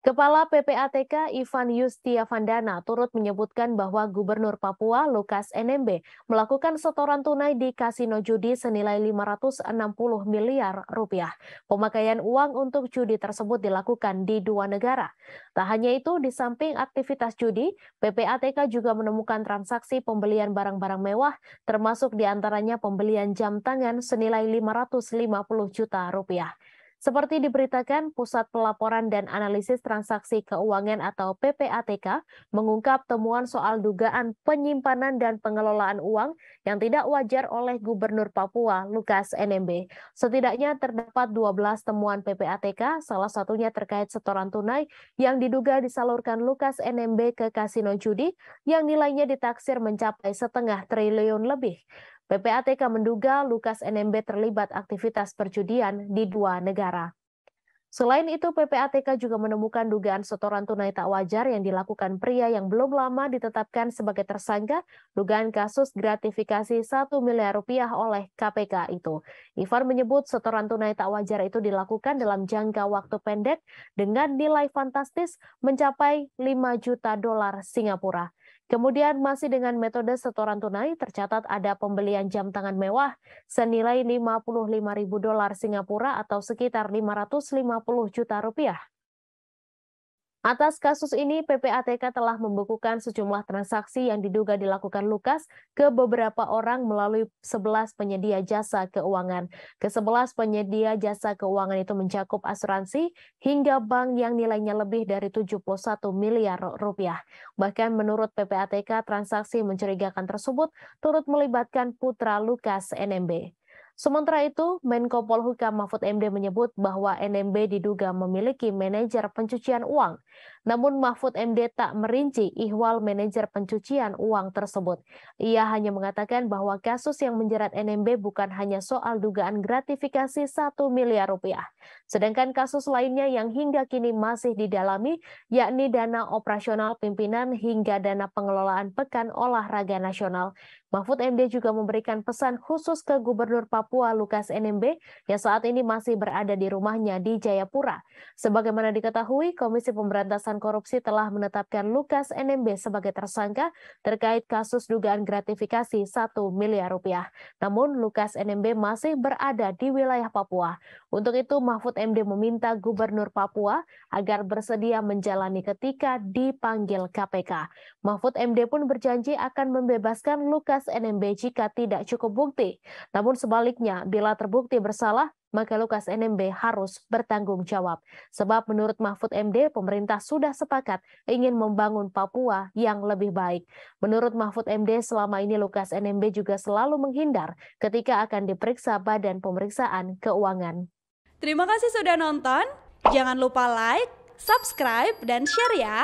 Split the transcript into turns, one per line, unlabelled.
Kepala PPATK Ivan Yustiavandana turut menyebutkan bahwa Gubernur Papua Lukas NMB melakukan setoran tunai di kasino judi senilai 560 miliar rupiah. Pemakaian uang untuk judi tersebut dilakukan di dua negara. Tak hanya itu, di samping aktivitas judi, PPATK juga menemukan transaksi pembelian barang-barang mewah, termasuk diantaranya pembelian jam tangan senilai 550 juta rupiah. Seperti diberitakan, Pusat Pelaporan dan Analisis Transaksi Keuangan atau PPATK mengungkap temuan soal dugaan penyimpanan dan pengelolaan uang yang tidak wajar oleh Gubernur Papua Lukas NMB. Setidaknya terdapat 12 temuan PPATK, salah satunya terkait setoran tunai yang diduga disalurkan Lukas NMB ke kasino judi yang nilainya ditaksir mencapai 1,5 triliun lebih. PPATK menduga Lukas NMB terlibat aktivitas perjudian di dua negara. Selain itu, PPATK juga menemukan dugaan setoran tunai tak wajar yang dilakukan pria yang belum lama ditetapkan sebagai tersangka dugaan kasus gratifikasi 1 miliar rupiah oleh KPK itu. Ivan menyebut setoran tunai tak wajar itu dilakukan dalam jangka waktu pendek dengan nilai fantastis mencapai 5 juta dolar Singapura. Kemudian masih dengan metode setoran tunai tercatat ada pembelian jam tangan mewah senilai 55.000 dolar Singapura atau sekitar 550 juta rupiah. Atas kasus ini, PPATK telah membekukan sejumlah transaksi yang diduga dilakukan Lukas ke beberapa orang melalui 11 penyedia jasa keuangan. Ke-11 penyedia jasa keuangan itu mencakup asuransi hingga bank yang nilainya lebih dari 71 miliar rupiah. Bahkan menurut PPATK, transaksi mencurigakan tersebut turut melibatkan putra Lukas NMB. Sementara itu, Menko Polhukam Mahfud MD menyebut bahwa NMB diduga memiliki manajer pencucian uang. Namun Mahfud MD tak merinci ihwal manajer pencucian uang tersebut. Ia hanya mengatakan bahwa kasus yang menjerat NMB bukan hanya soal dugaan gratifikasi 1 miliar rupiah. Sedangkan kasus lainnya yang hingga kini masih didalami, yakni dana operasional pimpinan hingga dana pengelolaan Pekan Olahraga Nasional. Mahfud MD juga memberikan pesan khusus ke Gubernur Papua Lukas NMB yang saat ini masih berada di rumahnya di Jayapura. Sebagaimana diketahui, Komisi Pemberantasan Korupsi telah menetapkan Lukas NMB sebagai tersangka terkait kasus dugaan gratifikasi 1 miliar rupiah. Namun Lukas NMB masih berada di wilayah Papua. Untuk itu Mahfud MD meminta Gubernur Papua agar bersedia menjalani ketika dipanggil KPK. Mahfud MD pun berjanji akan membebaskan Lukas NMB jika tidak cukup bukti. Namun sebaliknya, bila terbukti bersalah, maka Lukas NMB harus bertanggung jawab. Sebab menurut Mahfud MD, pemerintah sudah sepakat ingin membangun Papua yang lebih baik. Menurut Mahfud MD, selama ini Lukas NMB juga selalu menghindar ketika akan diperiksa Badan Pemeriksaan Keuangan.
Terima kasih sudah nonton. Jangan lupa like, subscribe, dan share ya.